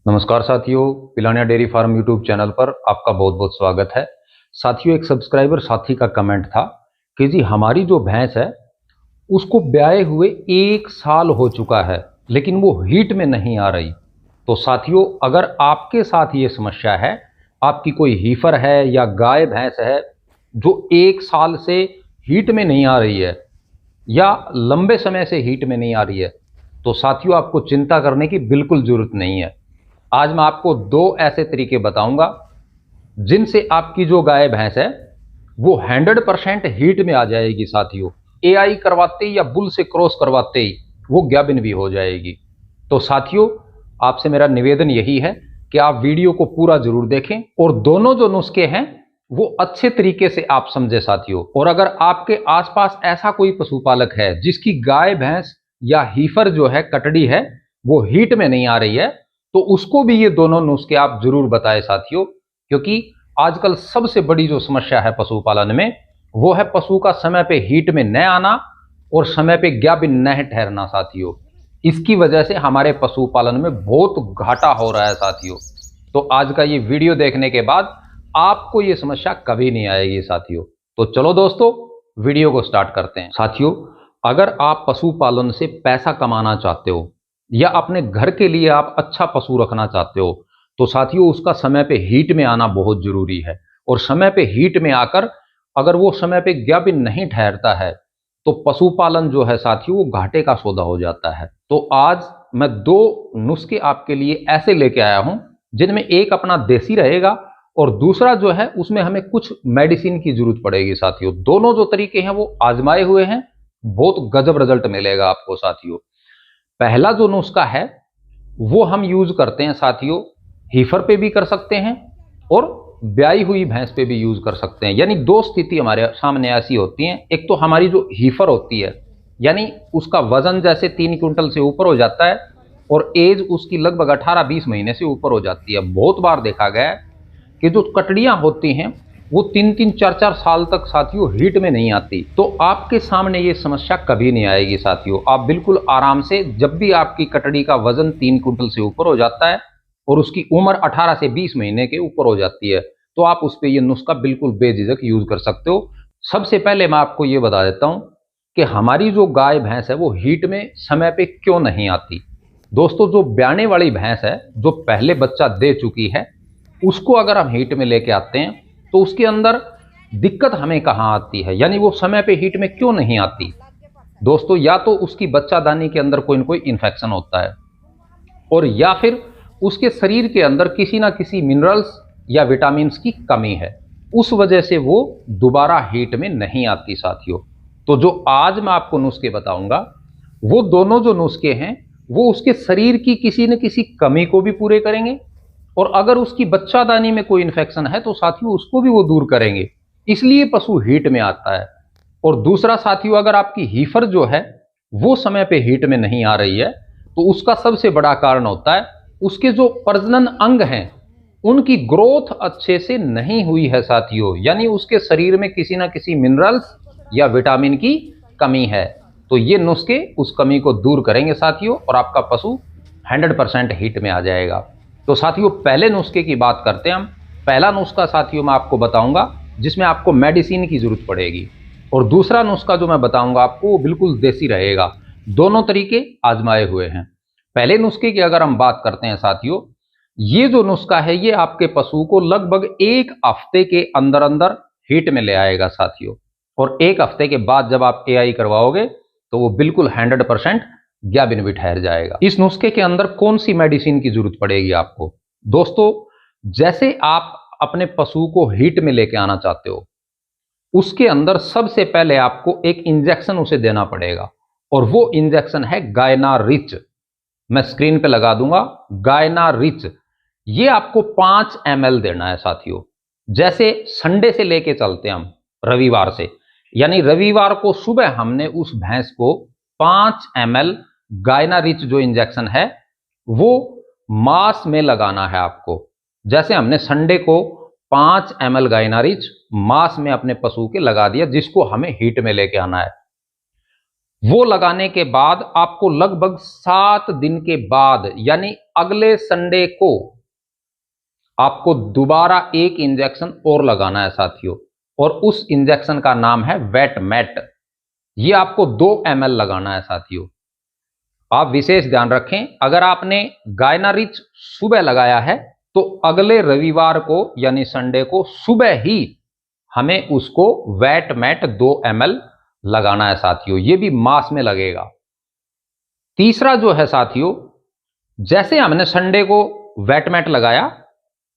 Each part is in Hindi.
नमस्कार साथियों, Pilania dairy farm YouTube channel पर आपका बहुत बहुत स्वागत है। साथियों, एक सब्सक्राइबर साथी का कमेंट था कि जी हमारी जो भैंस है उसको ब्याए हुए 1 साल हो चुका है लेकिन वो हीट में नहीं आ रही। तो साथियों, अगर आपके साथ ये समस्या है, आपकी कोई हीफर है या गाय भैंस है जो 1 साल से हीट में नहीं आ रही है या लंबे समय से हीट में नहीं आ रही है, तो साथियों आपको चिंता करने की बिल्कुल जरूरत नहीं है। आज मैं आपको 2 ऐसे तरीके बताऊंगा जिनसे आपकी जो गाय भैंस है वो 100% हीट में आ जाएगी। साथियों, एआई करवाते ही या बुल से क्रॉस करवाते ही वो गाभिन भी हो जाएगी। तो साथियों, आपसे मेरा निवेदन यही है कि आप वीडियो को पूरा जरूर देखें और दोनों जो नुस्खे हैं वो अच्छे तरीके से आप समझे साथियों। और अगर आपके आसपास ऐसा कोई पशुपालक है जिसकी गाय भैंस या हीफर जो है, कटड़ी है, वो हीट में नहीं आ रही है, तो उसको भी ये दोनों नुस्खे आप जरूर बताएं साथियों। क्योंकि आजकल सबसे बड़ी जो समस्या है पशुपालन में, वो है पशु का समय पे हीट में न आना और समय पे गाभिन न ठहरना साथियों। इसकी वजह से हमारे पशुपालन में बहुत घाटा हो रहा है साथियों। तो आज का ये वीडियो देखने के बाद आपको ये समस्या कभी नहीं आएगी साथियों। तो चलो दोस्तों, वीडियो को स्टार्ट करते हैं। साथियों, अगर आप पशुपालन से पैसा कमाना चाहते हो या अपने घर के लिए आप अच्छा पशु रखना चाहते हो, तो साथियों उसका समय पे हीट में आना बहुत जरूरी है। और समय पे हीट में आकर अगर वो समय पे गाभिन नहीं ठहरता है तो पशुपालन जो है साथियों वो घाटे का सौदा हो जाता है। तो आज मैं 2 नुस्खे आपके लिए ऐसे लेके आया हूं जिनमें एक अपना देसी रहेगा और दूसरा जो है उसमें हमें कुछ मेडिसिन की जरूरत पड़ेगी साथियों। दोनों जो तरीके हैं वो आजमाए हुए हैं, बहुत गजब रिजल्ट मिलेगा आपको साथियों। पहला जो नुस्खा है वो हम यूज करते हैं साथियों, हीफर पे भी कर सकते हैं और ब्याई हुई भैंस पे भी यूज कर सकते हैं। यानी 2 स्थिति हमारे सामने ऐसी होती हैं। एक तो हमारी जो हीफर होती है, यानी उसका वजन जैसे 3 क्विंटल से ऊपर हो जाता है और एज उसकी लगभग 18-20 महीने से ऊपर हो जाती है। बहुत बार देखा गया है कि जो कटड़ियां होती हैं वो 3-3, 4-4 साल तक साथियों हीट में नहीं आती। तो आपके सामने ये समस्या कभी नहीं आएगी साथियों। आप बिल्कुल आराम से, जब भी आपकी कटड़ी का वजन 3 क्विंटल से ऊपर हो जाता है और उसकी उम्र 18 से 20 महीने के ऊपर हो जाती है, तो आप उस पर यह नुस्खा बिल्कुल बेझिझक यूज कर सकते हो। सबसे पहले मैं आपको ये बता देता हूं कि हमारी जो गाय भैंस है वो हीट में समय पे क्यों नहीं आती। दोस्तों, जो ब्याने वाली भैंस है, जो पहले बच्चा दे चुकी है, उसको अगर हम हीट में लेके आते हैं तो उसके अंदर दिक्कत हमें कहां आती है, यानी वो समय पे हीट में क्यों नहीं आती। दोस्तों, या तो उसकी बच्चादानी के अंदर कोई ना कोई इन्फेक्शन होता है और या फिर उसके शरीर के अंदर किसी ना किसी मिनरल्स या विटामिन की कमी है, उस वजह से वो दोबारा हीट में नहीं आती साथियों। तो जो आज मैं आपको नुस्खे बताऊंगा, वो दोनों जो नुस्खे हैं वो उसके शरीर की किसी न किसी कमी को भी पूरे करेंगे और अगर उसकी बच्चादानी में कोई इन्फेक्शन है तो साथियों उसको भी वो दूर करेंगे। इसलिए पशु हीट में आता है। और दूसरा साथियों, अगर आपकी हीफर जो है वो समय पे हीट में नहीं आ रही है, तो उसका सबसे बड़ा कारण होता है उसके जो प्रजनन अंग हैं उनकी ग्रोथ अच्छे से नहीं हुई है साथियों। यानी उसके शरीर में किसी ना किसी मिनरल्स या विटामिन की कमी है। तो ये नुस्खे उस कमी को दूर करेंगे साथियों और आपका पशु 100% हीट में आ जाएगा। तो साथियों, पहले नुस्खे की बात करते हैं हम। पहला नुस्खा साथियों मैं आपको बताऊंगा जिसमें आपको मेडिसिन की जरूरत पड़ेगी और दूसरा नुस्खा जो मैं बताऊंगा आपको वो बिल्कुल देसी रहेगा। दोनों तरीके आजमाए हुए हैं। पहले नुस्खे की अगर हम बात करते हैं साथियों, ये जो नुस्खा है ये आपके पशु को लगभग 1 हफ्ते के अंदर अंदर हीट में ले आएगा साथियों। और 1 हफ्ते के बाद जब आप एआई करवाओगे तो वो बिल्कुल 100% गाभिन भी ठहर जाएगा। इस नुस्खे के अंदर कौन सी मेडिसिन की जरूरत पड़ेगी आपको? दोस्तों, जैसे आप अपने पशु को हीट में लेके आना चाहते हो, उसके अंदर सबसे पहले आपको एक इंजेक्शन उसे देना पड़ेगा और वो इंजेक्शन है गायना रिच। मैं स्क्रीन पे लगा दूंगा, गायना रिच। ये आपको 5 ml देना है साथियों। जैसे संडे से लेके चलते हैं हम रविवार से, यानी रविवार को सुबह हमने उस भैंस को 5 ml गायना रिच जो इंजेक्शन है वो मास में लगाना है आपको। जैसे हमने संडे को 5 ml गायना रिच मास में अपने पशु के लगा दिया, जिसको हमें हीट में लेके आना है। वो लगाने के बाद आपको लगभग 7 दिन के बाद, यानी अगले संडे को आपको दोबारा एक इंजेक्शन और लगाना है साथियों, और उस इंजेक्शन का नाम है वेटमेट। ये आपको 2 ml लगाना है साथियों। आप विशेष ध्यान रखें, अगर आपने गायनारिच सुबह लगाया है तो अगले रविवार को यानी संडे को सुबह ही हमें उसको वेटमेट 2 ml लगाना है साथियों। ये भी मास में लगेगा। तीसरा जो है साथियों, जैसे हमने संडे को वेटमेट लगाया,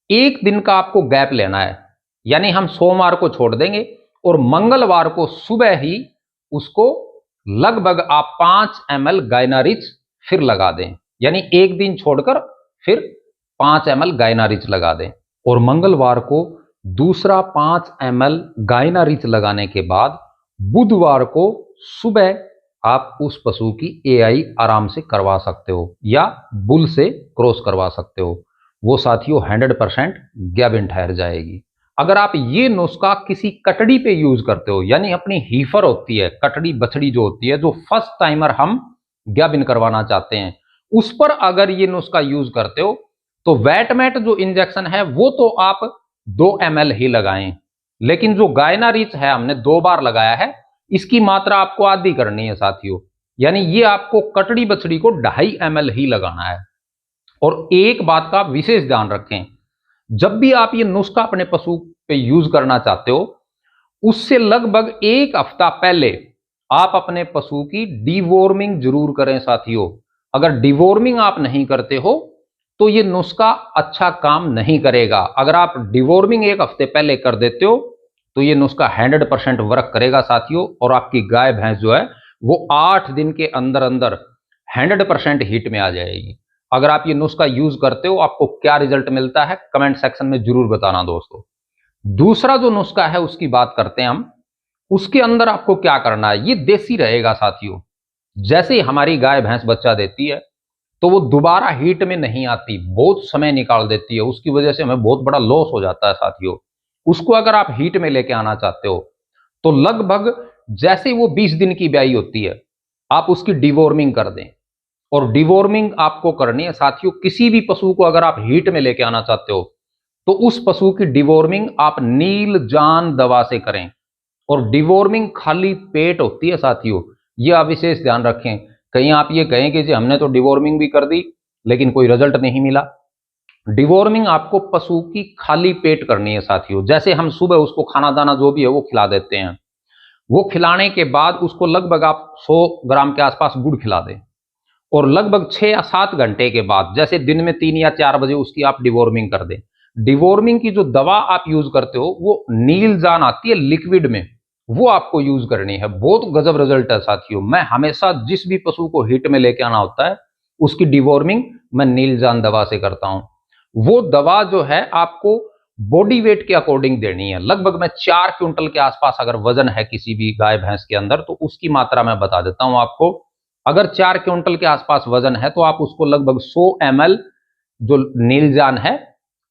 एक दिन का आपको गैप लेना है, यानी हम सोमवार को छोड़ देंगे और मंगलवार को सुबह ही उसको लगभग आप 5 ml गायनारिच फिर लगा दें, यानी एक दिन छोड़कर फिर 5 ml गायनारिच लगा दें। और मंगलवार को दूसरा 5 ml गायनारिच लगाने के बाद बुधवार को सुबह आप उस पशु की एआई आराम से करवा सकते हो या बुल से क्रॉस करवा सकते हो। वो साथियों 100% गैबिन ठहर जाएगी। अगर आप ये नुस्खा किसी कटड़ी पे यूज करते हो, यानी अपनी हीफर होती है, कटड़ी बछड़ी जो होती है, जो फर्स्ट टाइमर हम गैबिन करवाना चाहते हैं, उस पर अगर ये नुस्खा यूज करते हो तो वेटमेट जो इंजेक्शन है वो तो आप 2 ml ही लगाएं, लेकिन जो गायनारिच है हमने 2 बार लगाया है, इसकी मात्रा आपको आधी करनी है साथियों, यानी ये आपको कटड़ी बछड़ी को 2.5 ml ही लगाना है। और एक बात का विशेष ध्यान रखें, जब भी आप ये नुस्खा अपने पशु पे यूज करना चाहते हो, उससे लगभग 1 हफ्ता पहले आप अपने पशु की डिवॉर्मिंग जरूर करें साथियों। अगर डिवॉर्मिंग आप नहीं करते हो तो ये नुस्खा अच्छा काम नहीं करेगा। अगर आप डिवॉर्मिंग 1 हफ्ते पहले कर देते हो तो ये नुस्खा 100% वर्क करेगा साथियों, और आपकी गाय भैंस जो है वो 8 दिन के अंदर अंदर 100% हिट में आ जाएगी। अगर आप ये नुस्खा यूज करते हो, आपको क्या रिजल्ट मिलता है कमेंट सेक्शन में जरूर बताना दोस्तों। दूसरा जो नुस्खा है उसकी बात करते हैं हम। उसके अंदर आपको क्या करना है, ये देसी रहेगा साथियों। जैसे ही हमारी गाय भैंस बच्चा देती है तो वो दोबारा हीट में नहीं आती, बहुत समय निकाल देती है, उसकी वजह से हमें बहुत बड़ा लॉस हो जाता है साथियों। उसको अगर आप हीट में लेके आना चाहते हो तो लगभग जैसे वो 20 दिन की ब्याई होती है, आप उसकी डिवॉर्मिंग कर दें। और डिवॉर्मिंग आपको करनी है साथियों, किसी भी पशु को अगर आप हीट में लेके आना चाहते हो तो उस पशु की डिवॉर्मिंग आप नील जान दवा से करें। और डिवॉर्मिंग खाली पेट होती है साथियों, यह आप विशेष ध्यान रखें। कहीं आप ये कहें कि जी हमने तो डिवॉर्मिंग भी कर दी लेकिन कोई रिजल्ट नहीं मिला। डिवॉर्मिंग आपको पशु की खाली पेट करनी है साथियों। जैसे हम सुबह उसको खाना दाना जो भी है वो खिला देते हैं, वो खिलाने के बाद उसको लगभग आप 100 ग्राम के आसपास गुड़ खिला दें, और लगभग 6 या 7 घंटे के बाद, जैसे दिन में 3 या 4 बजे उसकी आप डिवॉर्मिंग कर दें। डिवॉर्मिंग की जो दवा आप यूज करते हो वो नील जान आती है लिक्विड में, वो आपको यूज करनी है। बहुत गजब रिजल्ट है साथियों। मैं हमेशा जिस भी पशु को हिट में लेके आना होता है उसकी डिवॉर्मिंग मैं नील जान दवा से करता हूं। वो दवा जो है आपको बॉडी वेट के अकॉर्डिंग देनी है। लगभग मैं 4 क्विंटल के आसपास अगर वजन है किसी भी गाय भैंस के अंदर तो उसकी मात्रा मैं बता देता हूं आपको। अगर 4 क्विंटल के आसपास वजन है तो आप उसको लगभग 100 ml जो नीलजान है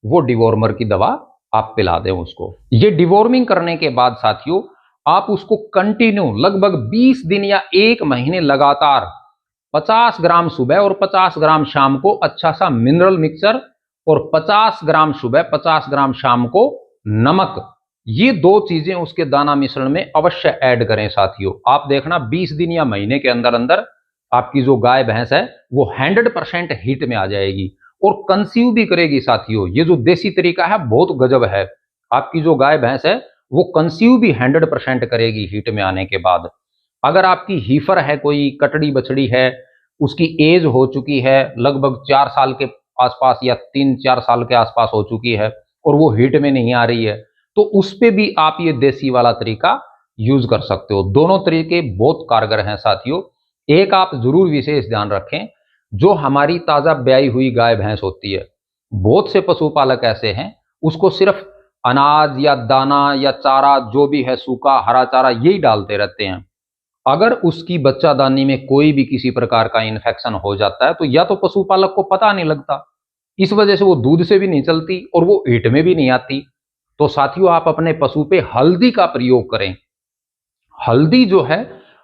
वो डिवॉर्मर की दवा आप पिला दें उसको। ये डिवॉर्मिंग करने के बाद साथियों आप उसको कंटिन्यू लगभग 20 दिन या 1 महीने लगातार 50 ग्राम सुबह और 50 ग्राम शाम को अच्छा सा मिनरल मिक्सचर, और 50 ग्राम सुबह 50 ग्राम शाम को नमक, ये 2 चीजें उसके दाना मिश्रण में अवश्य ऐड करें साथियों। आप देखना 20 दिन या महीने के अंदर अंदर आपकी जो गाय भैंस है वो 100% हीट में आ जाएगी और कंसीव भी करेगी साथियों। ये जो देसी तरीका है बहुत गजब है। आपकी जो गाय भैंस है वो कंसीव भी 100% करेगी हीट में आने के बाद। अगर आपकी हीफर है, कोई कटड़ी बछड़ी है, उसकी एज हो चुकी है लगभग 4 साल के आसपास या 3-4 साल के आसपास हो चुकी है और वो हीट में नहीं आ रही है, तो उस पे भी आप ये देसी वाला तरीका यूज कर सकते हो। दोनों तरीके बहुत कारगर हैं साथियों। एक आप जरूर विशेष ध्यान रखें, जो हमारी ताजा ब्याई हुई गाय भैंस होती है, बहुत से पशुपालक ऐसे हैं उसको सिर्फ अनाज या दाना या चारा जो भी है सूखा हरा चारा यही डालते रहते हैं। अगर उसकी बच्चादानी में कोई भी किसी प्रकार का इन्फेक्शन हो जाता है तो या तो पशुपालक को पता नहीं लगता, इस वजह से वो दूध से भी नहीं चलती और वो हीट में भी नहीं आती। तो साथियों आप अपने पशु पे हल्दी का प्रयोग करें। हल्दी जो है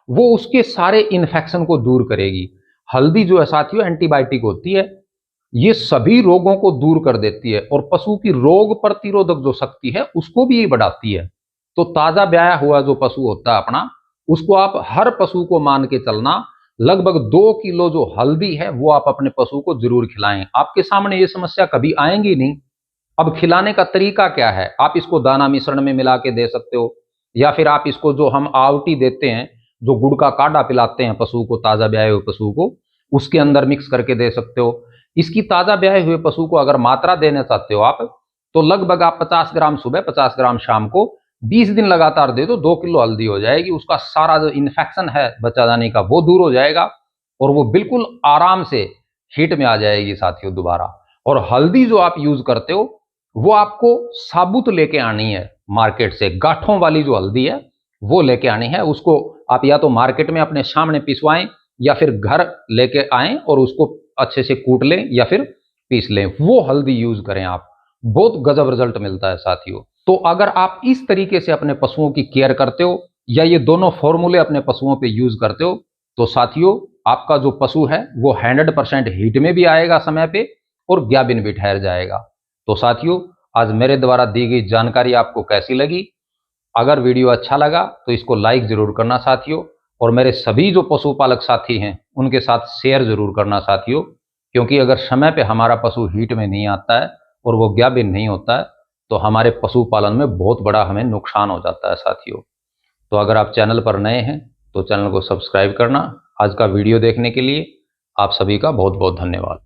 वो उसके सारे इन्फेक्शन को दूर करेगी। हल्दी जो है साथियों एंटीबायोटिक होती है, ये सभी रोगों को दूर कर देती है और पशु की रोग प्रतिरोधक जो शक्ति है उसको भी ये बढ़ाती है। तो ताजा ब्याया हुआ जो पशु होता है अपना, उसको आप हर पशु को मान के चलना, लगभग 2 किलो जो हल्दी है वो आप अपने पशु को जरूर खिलाएं। आपके सामने ये समस्या कभी आएंगी नहीं। अब खिलाने का तरीका क्या है, आप इसको दाना मिश्रण में मिला के दे सकते हो, या फिर आप इसको जो हम आवटी देते हैं, जो गुड़ का काढ़ा पिलाते हैं पशु को, ताजा ब्याए हुए पशु को, उसके अंदर मिक्स करके दे सकते हो। इसकी ताजा ब्याए हुए पशु को अगर मात्रा देना चाहते हो आप, तो लगभग आप 50 ग्राम सुबह 50 ग्राम शाम को 20 दिन लगातार दे दो, 2 किलो हल्दी हो जाएगी। उसका सारा जो इन्फेक्शन है बच्चा दानी का वो दूर हो जाएगा और वो बिल्कुल आराम से हीट में आ जाएगी साथियों दोबारा। और हल्दी जो आप यूज करते हो वो आपको साबुत लेके आनी है मार्केट से, गांठों वाली जो हल्दी है वो लेके आनी है। उसको आप या तो मार्केट में अपने सामने पिसवाएं या फिर घर लेके आएं और उसको अच्छे से कूट लें या फिर पीस लें, वो हल्दी यूज करें आप, बहुत गजब रिजल्ट मिलता है साथियों। तो अगर आप इस तरीके से अपने पशुओं की केयर करते हो या ये दोनों फॉर्मूले अपने पशुओं पे यूज करते हो, तो साथियों आपका जो पशु है वो 100% हीट में भी आएगा समय पे और ग्याबिन भी ठहर जाएगा। तो साथियों, आज मेरे द्वारा दी गई जानकारी आपको कैसी लगी? अगर वीडियो अच्छा लगा तो इसको लाइक जरूर करना साथियों, और मेरे सभी जो पशुपालक साथी हैं उनके साथ शेयर जरूर करना साथियों, क्योंकि अगर समय पे हमारा पशु हीट में नहीं आता है और वो ग्याबिन नहीं होता है तो हमारे पशुपालन में बहुत बड़ा हमें नुकसान हो जाता है साथियों। तो अगर आप चैनल पर नए हैं तो चैनल को सब्सक्राइब करना। आज का वीडियो देखने के लिए आप सभी का बहुत बहुत धन्यवाद।